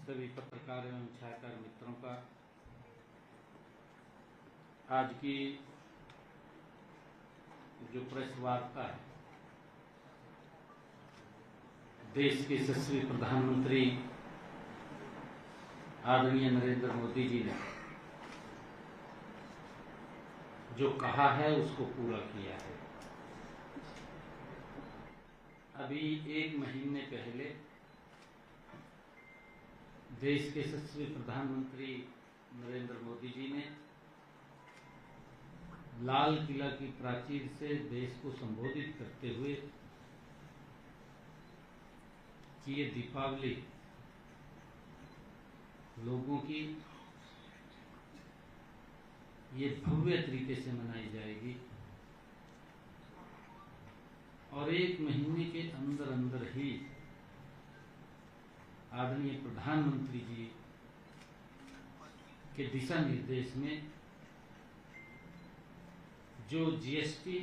सभी पत्रकार एवं छायाकार मित्रों का आज की जो प्रेस वार्ता है, देश के यशस्वी प्रधानमंत्री आदरणीय नरेंद्र मोदी जी ने जो कहा है उसको पूरा किया है। अभी एक महीने पहले देश के यशस्वी प्रधानमंत्री नरेंद्र मोदी जी ने लाल किला की प्राचीर से देश को संबोधित करते हुए कि ये दीपावली लोगों की ये भव्य तरीके से मनाई जाएगी और एक महीने के अंदर अंदर ही आदरणीय प्रधानमंत्री जी के दिशा निर्देश में जो जीएसटी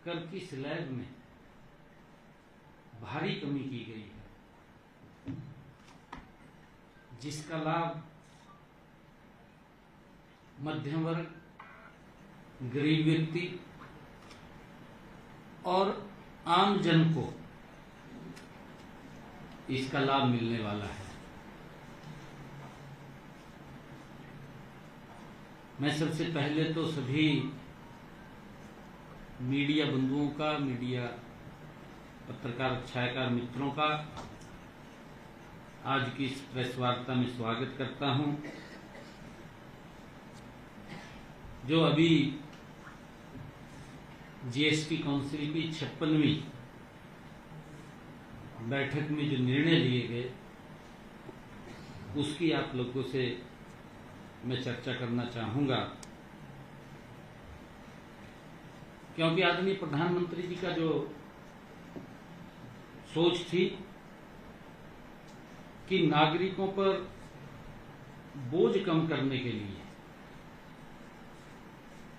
कर की स्लैब में भारी कमी की गई है, जिसका लाभ मध्यम वर्ग, गरीब व्यक्ति और आम जन को इसका लाभ मिलने वाला है। मैं सबसे पहले तो सभी मीडिया बंधुओं का, मीडिया पत्रकार छायाकार मित्रों का आज की इस प्रेस वार्ता में स्वागत करता हूं। जो अभी जीएसटी काउंसिल की 56वीं बैठक में जो निर्णय लिए गए उसकी आप लोगों से मैं चर्चा करना चाहूंगा, क्योंकि आदरणीय प्रधानमंत्री जी का जो सोच थी कि नागरिकों पर बोझ कम करने के लिए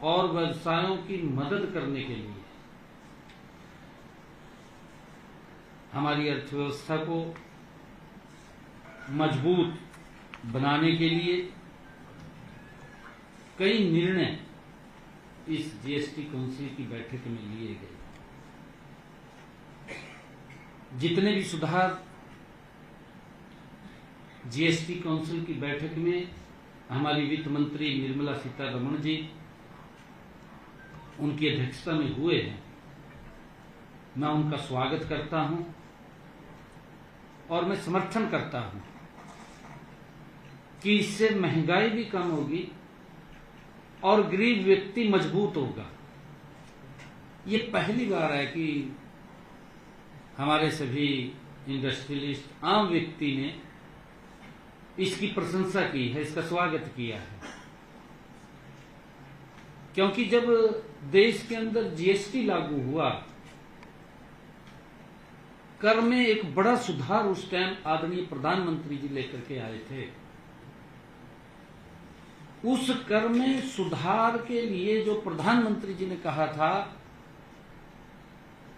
और व्यवसायों की मदद करने के लिए हमारी अर्थव्यवस्था को मजबूत बनाने के लिए कई निर्णय इस जीएसटी काउंसिल की बैठक में लिए गए। जितने भी सुधार जीएसटी काउंसिल की बैठक में हमारी वित्त मंत्री निर्मला सीतारमण जी उनकी अध्यक्षता में हुए हैं, मैं उनका स्वागत करता हूं और मैं समर्थन करता हूं कि इससे महंगाई भी कम होगी और गरीब व्यक्ति मजबूत होगा। ये पहली बार है कि हमारे सभी इंडस्ट्रियलिस्ट, आम व्यक्ति ने इसकी प्रशंसा की है, इसका स्वागत किया है। क्योंकि जब देश के अंदर जीएसटी लागू हुआ, कर में एक बड़ा सुधार उस टाइम आदरणीय प्रधानमंत्री जी लेकर के आए थे। उस कर में सुधार के लिए जो प्रधानमंत्री जी ने कहा था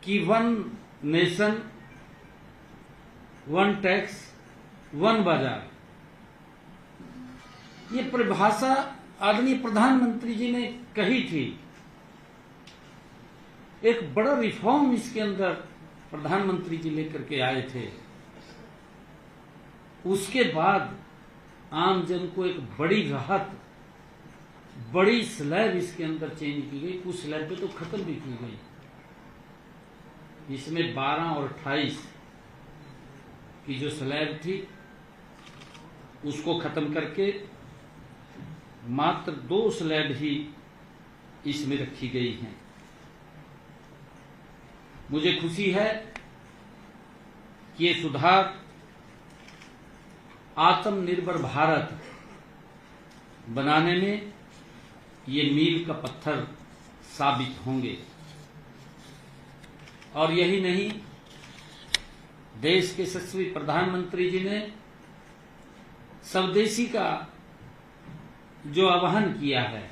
कि 1 नेशन 1 टैक्स 1 बाजार, ये परिभाषा आदरणीय प्रधानमंत्री जी ने कही थी। एक बड़ा रिफॉर्म इसके अंदर प्रधानमंत्री जी लेकर के आए थे। उसके बाद आम जन को एक बड़ी राहत, बड़ी स्लैब इसके अंदर चेंज की गई। कुछ स्लैब पे तो खत्म भी की गई। इसमें 12 और 28 की जो स्लैब थी उसको खत्म करके मात्र 2 स्लैब ही इसमें रखी गई हैं। मुझे खुशी है कि ये सुधार आत्मनिर्भर भारत बनाने में ये मील का पत्थर साबित होंगे। और यही नहीं, देश के यशस्वी प्रधानमंत्री जी ने स्वदेशी का जो आह्वान किया है,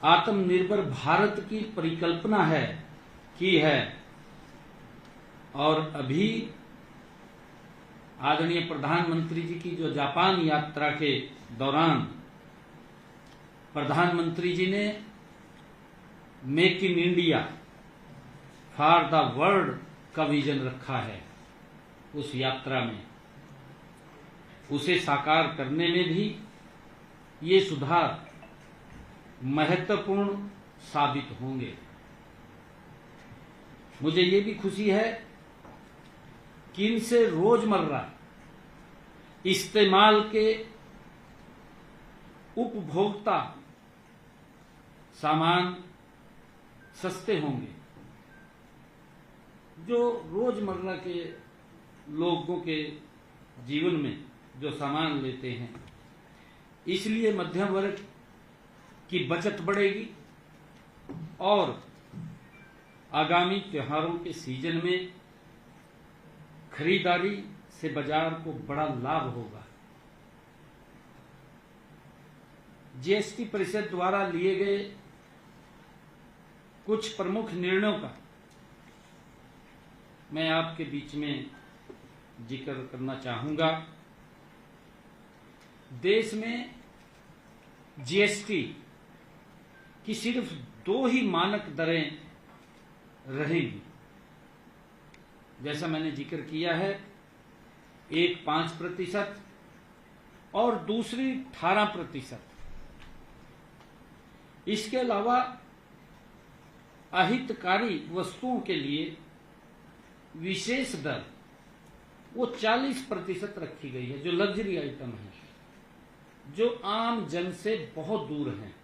आत्मनिर्भर भारत की परिकल्पना की है और अभी आदरणीय प्रधानमंत्री जी की जो जापान यात्रा के दौरान प्रधानमंत्री जी ने make in India for the world का विजन रखा है, उस यात्रा में उसे साकार करने में भी ये सुधार महत्वपूर्ण साबित होंगे। मुझे ये भी खुशी है कि इनसे रोजमर्रा इस्तेमाल के उपभोक्ता सामान सस्ते होंगे। जो रोजमर्रा के लोगों के जीवन में जो सामान लेते हैं, इसलिए मध्यम वर्ग की बचत बढ़ेगी और आगामी त्योहारों के सीजन में खरीदारी से बाजार को बड़ा लाभ होगा। जीएसटी परिषद द्वारा लिए गए कुछ प्रमुख निर्णयों का मैं आपके बीच में जिक्र करना चाहूंगा। देश में जीएसटी की सिर्फ 2 ही मानक दरें रहेंगी। जैसा मैंने जिक्र किया है, एक 5% और दूसरी 18%। इसके अलावा अहितकारी वस्तुओं के लिए विशेष दर वो 40% रखी गई है, जो लग्जरी आइटम है, जो आम जन से बहुत दूर हैं,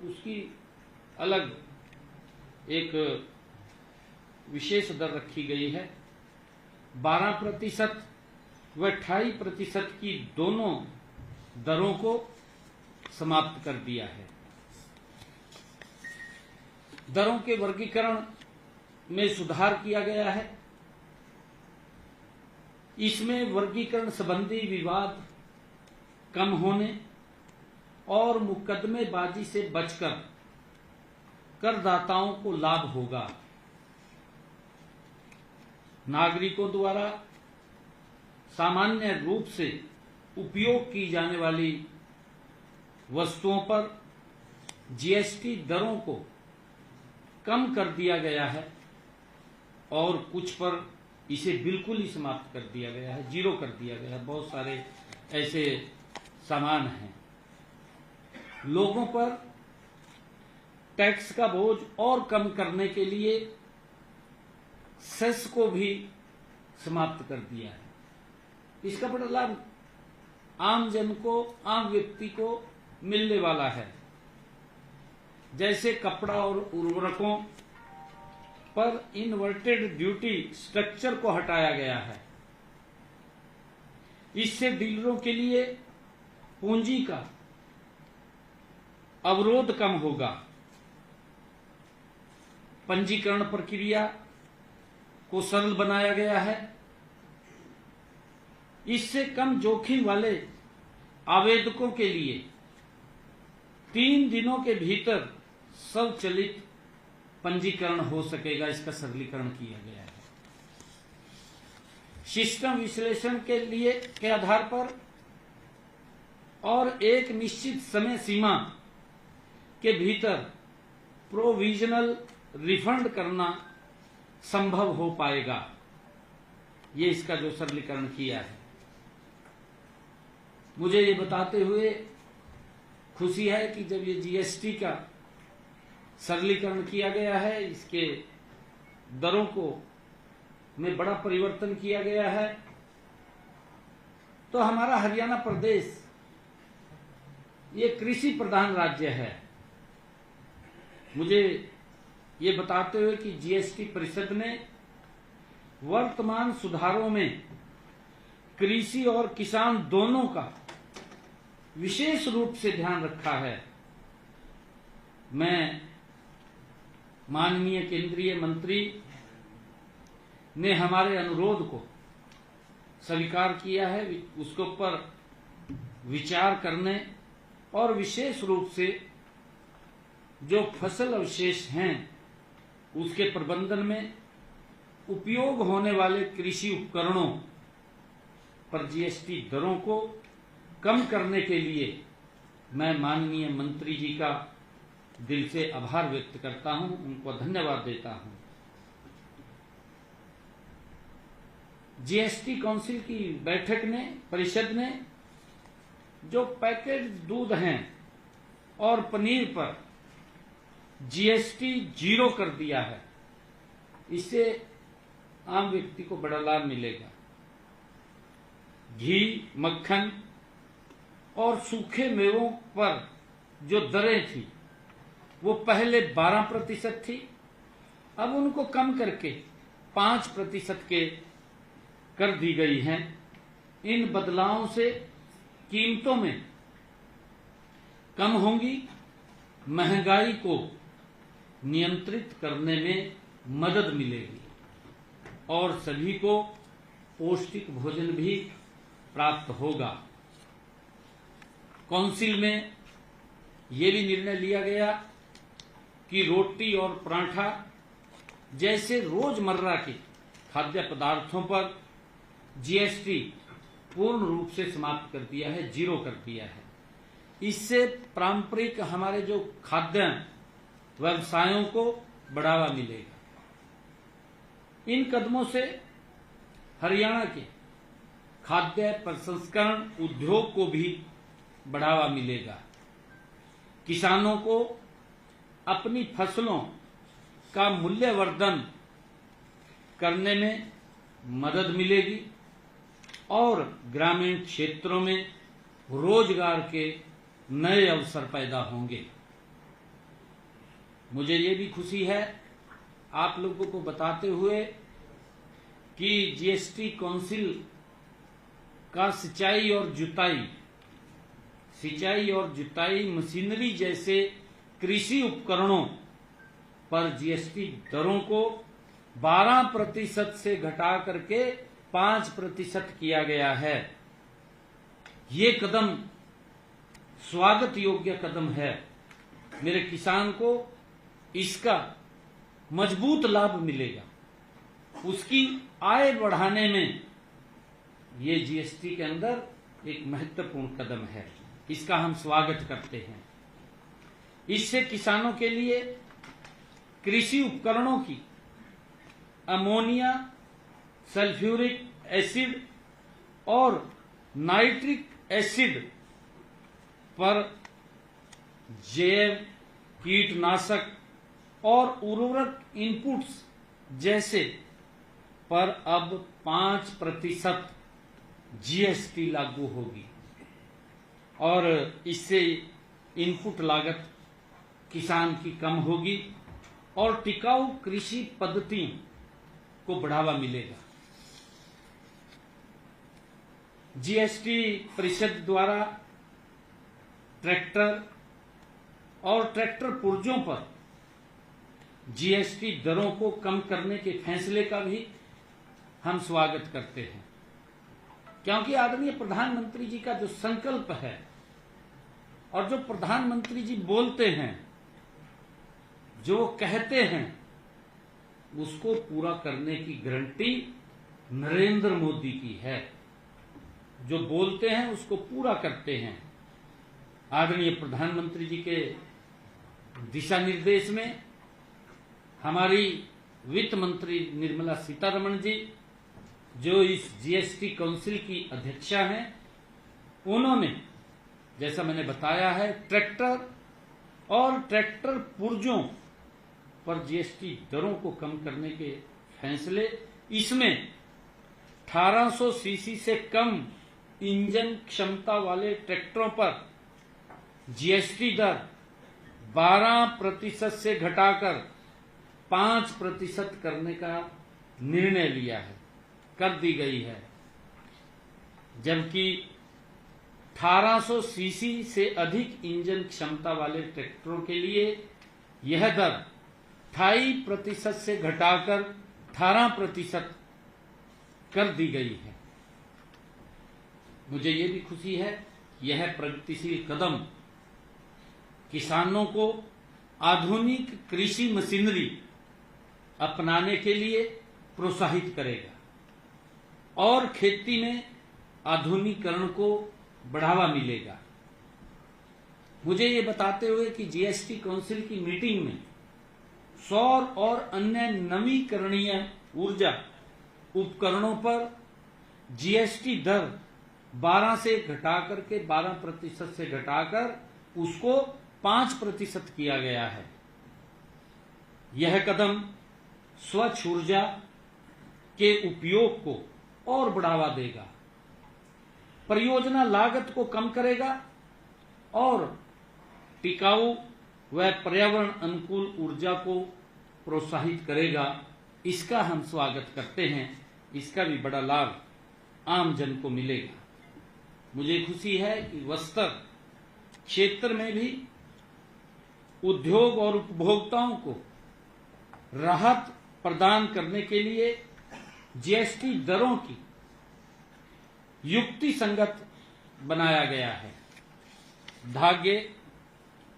उसकी अलग एक विशेष दर रखी गई है। 12% व 28% की दोनों दरों को समाप्त कर दिया है। दरों के वर्गीकरण में सुधार किया गया है। इसमें वर्गीकरण संबंधी विवाद कम होने और मुकदमेबाजी से बचकर करदाताओं को लाभ होगा। नागरिकों द्वारा सामान्य रूप से उपयोग की जाने वाली वस्तुओं पर जीएसटी दरों को कम कर दिया गया है और कुछ पर इसे बिल्कुल ही समाप्त कर दिया गया है, 0 कर दिया गया है। बहुत सारे ऐसे सामान हैं। लोगों पर टैक्स का बोझ और कम करने के लिए सेस को भी समाप्त कर दिया है। इसका बड़ा लाभ आम जन को, आम व्यक्ति को मिलने वाला है। जैसे कपड़ा और उर्वरकों पर इन्वर्टेड ड्यूटी स्ट्रक्चर को हटाया गया है। इससे डीलरों के लिए पूंजी का अवरोध कम होगा। पंजीकरण प्रक्रिया को सरल बनाया गया है। इससे कम जोखिम वाले आवेदकों के लिए 3 दिनों के भीतर स्वचालित पंजीकरण हो सकेगा। इसका सरलीकरण किया गया है। सिस्टम विश्लेषण के आधार पर और एक निश्चित समय सीमा के भीतर प्रोविजनल रिफंड करना संभव हो पाएगा। ये इसका जो सरलीकरण किया है। मुझे ये बताते हुए खुशी है कि जब ये जीएसटी का सरलीकरण किया गया है, इसके दरों को में बड़ा परिवर्तन किया गया है, तो हमारा हरियाणा प्रदेश ये कृषि प्रधान राज्य है। मुझे ये बताते हुए कि जीएसटी परिषद ने वर्तमान सुधारों में कृषि और किसान दोनों का विशेष रूप से ध्यान रखा है। मैं माननीय केंद्रीय मंत्री ने हमारे अनुरोध को स्वीकार किया है, उसके ऊपर विचार करने और विशेष रूप से जो फसल अवशेष हैं उसके प्रबंधन में उपयोग होने वाले कृषि उपकरणों पर जीएसटी दरों को कम करने के लिए मैं माननीय मंत्री जी का दिल से आभार व्यक्त करता हूं, उनको धन्यवाद देता हूं। जीएसटी काउंसिल की बैठक ने, परिषद ने जो पैकेज दूध हैं और पनीर पर जीएसटी 0 कर दिया है, इससे आम व्यक्ति को बड़ा लाभ मिलेगा। घी, मक्खन और सूखे मेवों पर जो दरें थी वो पहले 12% थी, अब उनको कम करके 5% के कर दी गई हैं। इन बदलावों से कीमतों में कम होंगी, महंगाई को नियंत्रित करने में मदद मिलेगी और सभी को पौष्टिक भोजन भी प्राप्त होगा। काउंसिल में ये भी निर्णय लिया गया कि रोटी और पराठा जैसे रोजमर्रा के खाद्य पदार्थों पर जीएसटी पूर्ण रूप से समाप्त कर दिया है, 0 कर दिया है। इससे पारंपरिक हमारे जो खाद्य व्यवसायों को बढ़ावा मिलेगा। इन कदमों से हरियाणा के खाद्य प्रसंस्करण उद्योग को भी बढ़ावा मिलेगा। किसानों को अपनी फसलों का मूल्यवर्धन करने में मदद मिलेगी और ग्रामीण क्षेत्रों में रोजगार के नए अवसर पैदा होंगे। मुझे ये भी खुशी है आप लोगों को बताते हुए कि जीएसटी काउंसिल का सिंचाई और जुताई मशीनरी जैसे कृषि उपकरणों पर जीएसटी दरों को 12% से घटा करके 5% किया गया है। ये कदम स्वागत योग्य कदम है। मेरे किसान को इसका मजबूत लाभ मिलेगा, उसकी आय बढ़ाने में ये जीएसटी के अंदर एक महत्वपूर्ण कदम है, इसका हम स्वागत करते हैं। इससे किसानों के लिए कृषि उपकरणों की अमोनिया, सल्फ्यूरिक एसिड और नाइट्रिक एसिड पर जैव कीटनाशक और उर्वरक इनपुट्स जैसे पर अब 5% जीएसटी लागू होगी और इससे इनपुट लागत किसान की कम होगी और टिकाऊ कृषि पद्धति को बढ़ावा मिलेगा। जीएसटी परिषद द्वारा ट्रैक्टर और ट्रैक्टर पुर्जों पर जीएसटी दरों को कम करने के फैसले का भी हम स्वागत करते हैं, क्योंकि आदरणीय प्रधानमंत्री जी का जो संकल्प है और जो प्रधानमंत्री जी बोलते हैं, जो कहते हैं, उसको पूरा करने की गारंटी नरेंद्र मोदी की है। जो बोलते हैं उसको पूरा करते हैं। आदरणीय प्रधानमंत्री जी के दिशा निर्देश में हमारी वित्त मंत्री निर्मला सीतारमण जी, जो इस जीएसटी काउंसिल की अध्यक्षा हैं, उन्होंने जैसा मैंने बताया है ट्रैक्टर और ट्रैक्टर पुर्जों पर जीएसटी दरों को कम करने के फैसले, इसमें 1800 सीसी से कम इंजन क्षमता वाले ट्रैक्टरों पर जीएसटी दर 12% से घटाकर 5% करने का निर्णय लिया है, कर दी गई है। जबकि 1800 सीसी से अधिक इंजन क्षमता वाले ट्रैक्टरों के लिए यह दर 28% से घटाकर 18% कर दी गई है। मुझे ये भी खुशी है, यह प्रगतिशील कदम किसानों को आधुनिक कृषि मशीनरी अपनाने के लिए प्रोत्साहित करेगा और खेती में आधुनिकीकरण को बढ़ावा मिलेगा। मुझे ये बताते हुए कि जीएसटी काउंसिल की मीटिंग में सौर और अन्य नवीकरणीय ऊर्जा उपकरणों पर जीएसटी दर 12 से घटाकर के 12% से घटाकर उसको 5% किया गया है। यह कदम स्वच्छ ऊर्जा के उपयोग को और बढ़ावा देगा, परियोजना लागत को कम करेगा और टिकाऊ व पर्यावरण अनुकूल ऊर्जा को प्रोत्साहित करेगा। इसका हम स्वागत करते हैं। इसका भी बड़ा लाभ आम जन को मिलेगा। मुझे खुशी है कि वस्त्र क्षेत्र में भी उद्योग और उपभोक्ताओं को राहत प्रदान करने के लिए जीएसटी दरों की युक्ति संगत बनाया गया है। धागे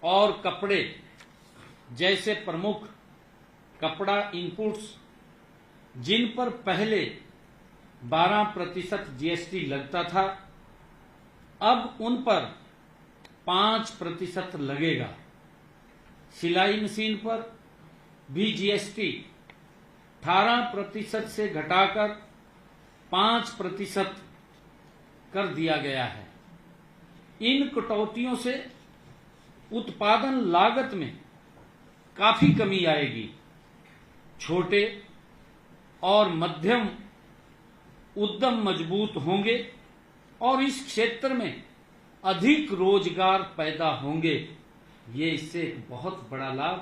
और कपड़े जैसे प्रमुख कपड़ा इनपुट्स जिन पर पहले 12% जीएसटी लगता था, अब उन पर 5% लगेगा। सिलाई मशीन पर भी जीएसटी 18% से घटाकर 5% कर दिया गया है। इन कटौतियों से उत्पादन लागत में काफी कमी आएगी। छोटे और मध्यम उद्यम मजबूत होंगे और इस क्षेत्र में अधिक रोजगार पैदा होंगे। ये इससे एक बहुत बड़ा लाभ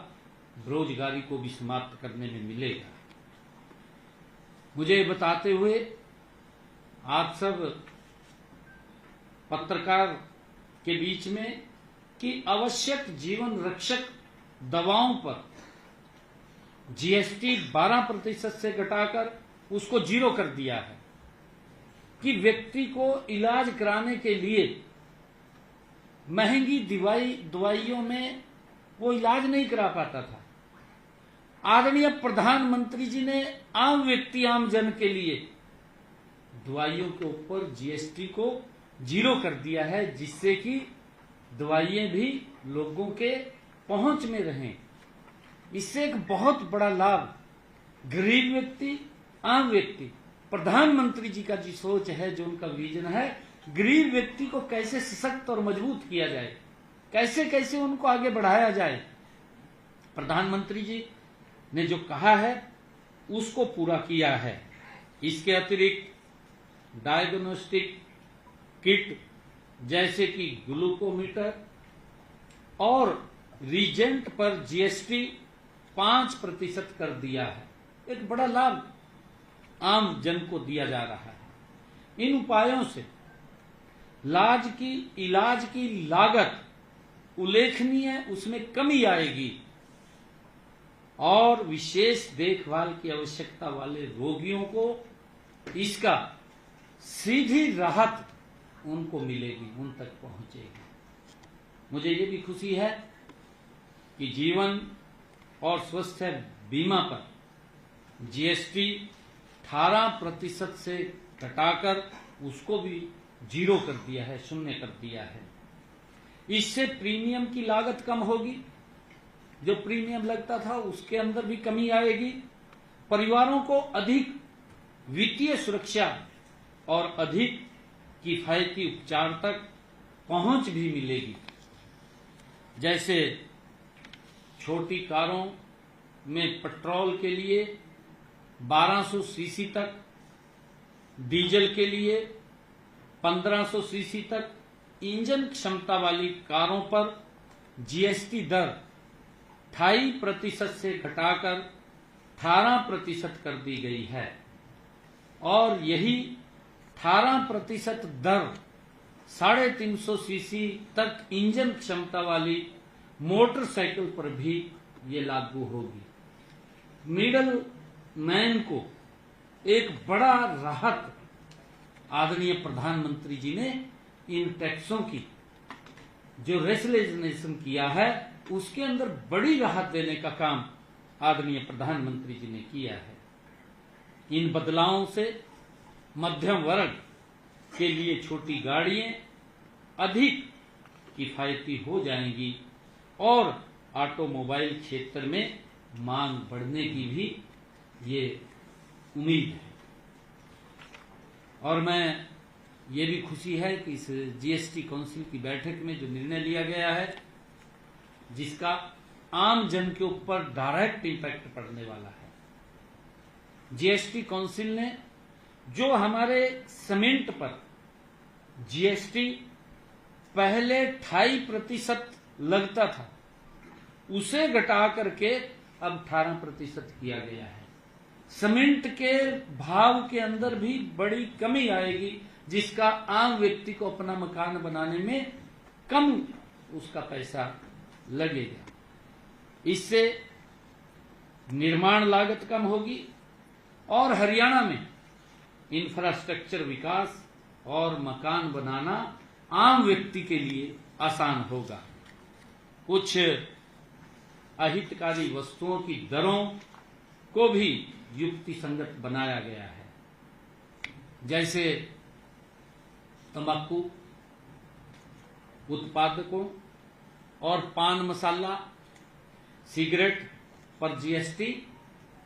बेरोजगारी को भी समाप्त करने में मिलेगा। मुझे बताते हुए आप सब पत्रकार के बीच में कि आवश्यक जीवन रक्षक दवाओं पर जीएसटी 12% से घटाकर उसको 0 कर दिया है कि व्यक्ति को इलाज कराने के लिए महंगी दवाइयों में वो इलाज नहीं करा पाता था। आदरणीय प्रधानमंत्री जी ने आम व्यक्ति आम जन के लिए दवाइयों के ऊपर जीएसटी को 0 कर दिया है, जिससे कि दवाइयां भी लोगों के पहुंच में रहें। इससे एक बहुत बड़ा लाभ गरीब व्यक्ति, आम व्यक्ति, प्रधानमंत्री जी का जो सोच है, जो उनका विजन है, गरीब व्यक्ति को कैसे सशक्त और मजबूत किया जाए, कैसे कैसे उनको आगे बढ़ाया जाए। प्रधानमंत्री जी ने जो कहा है उसको पूरा किया है। इसके अतिरिक्त डायग्नोस्टिक किट जैसे कि ग्लूकोमीटर और रीजेंट पर जीएसटी 5% कर दिया है। एक बड़ा लाभ आम जन को दिया जा रहा है। इन उपायों से इलाज की लागत उल्लेखनीय उसमें कमी आएगी और विशेष देखभाल की आवश्यकता वाले रोगियों को इसका सीधी राहत उनको मिलेगी, उन तक पहुंचेगी। मुझे ये भी खुशी है कि जीवन और स्वास्थ्य बीमा पर जीएसटी 18% से घटाकर उसको भी 0 कर दिया है, 0 कर दिया है। इससे प्रीमियम की लागत कम होगी। जो प्रीमियम लगता था उसके अंदर भी कमी आएगी। परिवारों को अधिक वित्तीय सुरक्षा और अधिक किफायती उपचार तक पहुंच भी मिलेगी। जैसे छोटी कारों में पेट्रोल के लिए 1200 सीसी तक, डीजल के लिए 1500 सीसी तक इंजन क्षमता वाली कारों पर जीएसटी दर 2.5% से घटाकर 18% कर दी गई है और यही 18% दर 350 सीसी तक इंजन क्षमता वाली मोटरसाइकिल पर भी ये लागू होगी। मिडल मैन को एक बड़ा राहत आदरणीय प्रधानमंत्री जी ने इन टैक्सों की जो रेशनलाइजेशन किया है उसके अंदर बड़ी राहत देने का काम आदरणीय प्रधानमंत्री जी ने किया है। इन बदलावों से मध्यम वर्ग के लिए छोटी गाड़ियां अधिक किफायती हो जाएंगी और ऑटोमोबाइल क्षेत्र में मांग बढ़ने की भी ये उम्मीद है। और मैं ये भी खुशी है कि इस जीएसटी काउंसिल की बैठक में जो निर्णय लिया गया है, जिसका आम जन के ऊपर डायरेक्ट इम्पैक्ट पड़ने वाला है। जीएसटी काउंसिल ने जो हमारे सीमेंट पर जीएसटी पहले 2.5% लगता था, उसे घटा करके अब 18% किया गया है। सीमेंट के भाव के अंदर भी बड़ी कमी आएगी, जिसका आम व्यक्ति को अपना मकान बनाने में कम उसका पैसा लगेगा। इससे निर्माण लागत कम होगी और हरियाणा में इंफ्रास्ट्रक्चर विकास और मकान बनाना आम व्यक्ति के लिए आसान होगा। कुछ अहितकारी वस्तुओं की दरों को भी युक्ति संगत बनाया गया है, जैसे तंबाकू उत्पादकों और पान मसाला, सिगरेट पर जीएसटी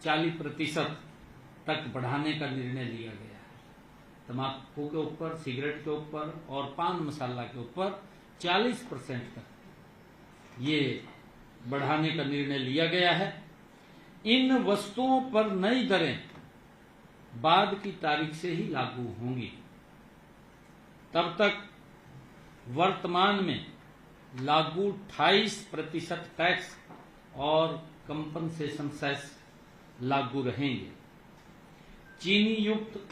40% तक बढ़ाने का निर्णय लिया गया है। तंबाकू के ऊपर, सिगरेट के ऊपर और पान मसाला के ऊपर 40% तक ये बढ़ाने का निर्णय लिया गया है। इन वस्तुओं पर नई दरें बाद की तारीख से ही लागू होंगी। तब तक वर्तमान में लागू 28% टैक्स और कंपनसेशन सेस लागू रहेंगे। चीनी युक्त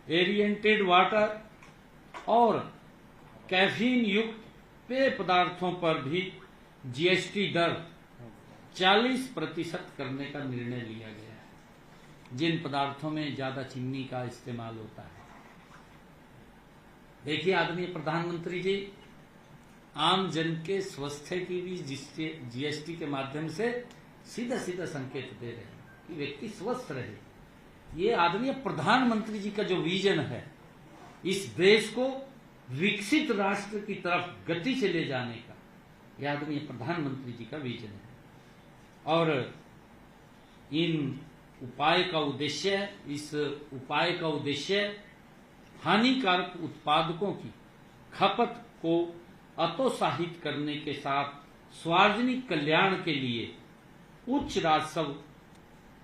एरिएंटेड वाटर और कैफीन युक्त पेय पदार्थों पर भी जीएसटी दर 40% करने का निर्णय लिया गया है, जिन पदार्थों में ज्यादा चीनी का इस्तेमाल होता है। देखिए आदरणीय प्रधानमंत्री जी आम जन के स्वास्थ्य की भी जीएसटी के माध्यम से सीधा सीधा संकेत दे रहे हैं कि व्यक्ति स्वस्थ रहे। ये आदरणीय प्रधानमंत्री जी का जो विजन है, इस देश को विकसित राष्ट्र की तरफ गति से ले जाने का, यह आदरणीय प्रधानमंत्री जी का विजन है। और इन उपाय का उद्देश्य हानिकारक उत्पादकों की खपत को अतोत्साहित करने के साथ सार्वजनिक कल्याण के लिए उच्च राजस्व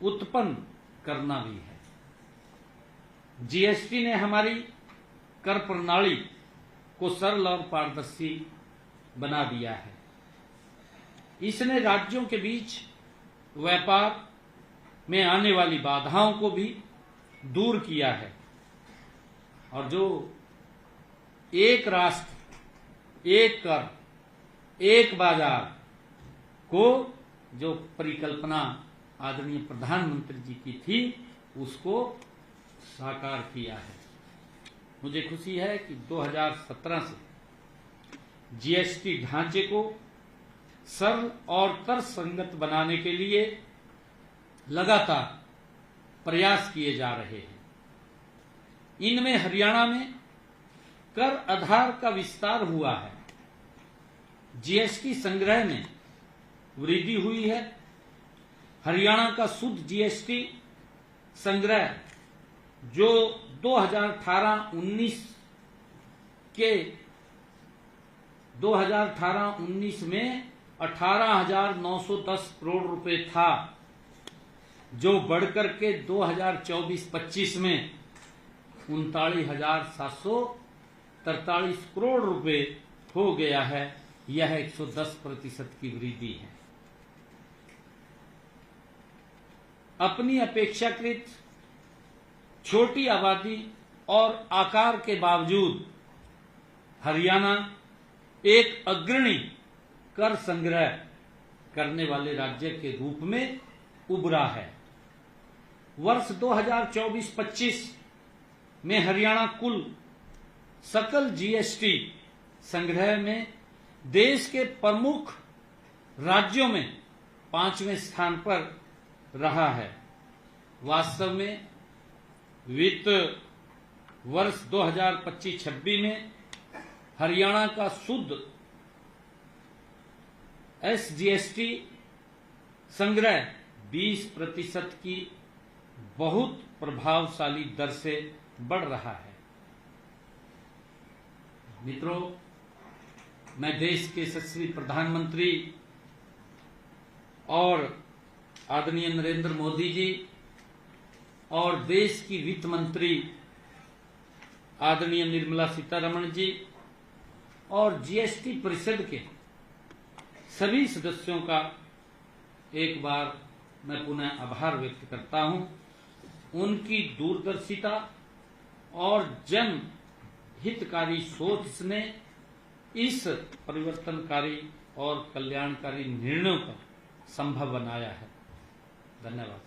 उत्पन्न करना भी है। जीएसटी ने हमारी कर प्रणाली को सरल और पारदर्शी बना दिया है। इसने राज्यों के बीच व्यापार में आने वाली बाधाओं को भी दूर किया है और जो एक राष्ट्र एक कर एक बाजार को जो परिकल्पना आदरणीय प्रधानमंत्री जी की थी, उसको साकार किया है। मुझे खुशी है कि 2017 से जीएसटी ढांचे को सरल और तर्कसंगत बनाने के लिए लगातार प्रयास किए जा रहे हैं। इनमें हरियाणा में कर आधार का विस्तार हुआ है, जीएसटी संग्रह में वृद्धि हुई है। हरियाणा का शुद्ध जीएसटी संग्रह जो 2018-19 में 18,910 करोड़ रुपए था, जो बढ़कर के 2024-25 में 39,743 करोड़ रुपए हो गया है। यह 110% की वृद्धि है। अपनी अपेक्षाकृत छोटी आबादी और आकार के बावजूद हरियाणा एक अग्रणी कर संग्रह करने वाले राज्य के रूप में उभरा है। वर्ष 2024-25 में हरियाणा कुल सकल जीएसटी संग्रह में देश के प्रमुख राज्यों में 5वें स्थान पर रहा है। वास्तव में वित्त वर्ष 2025-26 में हरियाणा का शुद्ध SGST संग्रह 20% की बहुत प्रभावशाली दर से बढ़ रहा है। मित्रों, मैं देश के यशस्वी प्रधानमंत्री और आदरणीय नरेंद्र मोदी जी और देश की वित्त मंत्री आदरणीय निर्मला सीतारमण जी और GST परिषद के सभी सदस्यों का एक बार मैं पुनः आभार व्यक्त करता हूं। उनकी दूरदर्शिता और जन हितकारी सोच ने इस परिवर्तनकारी और कल्याणकारी निर्णयों को संभव बनाया है। धन्यवाद।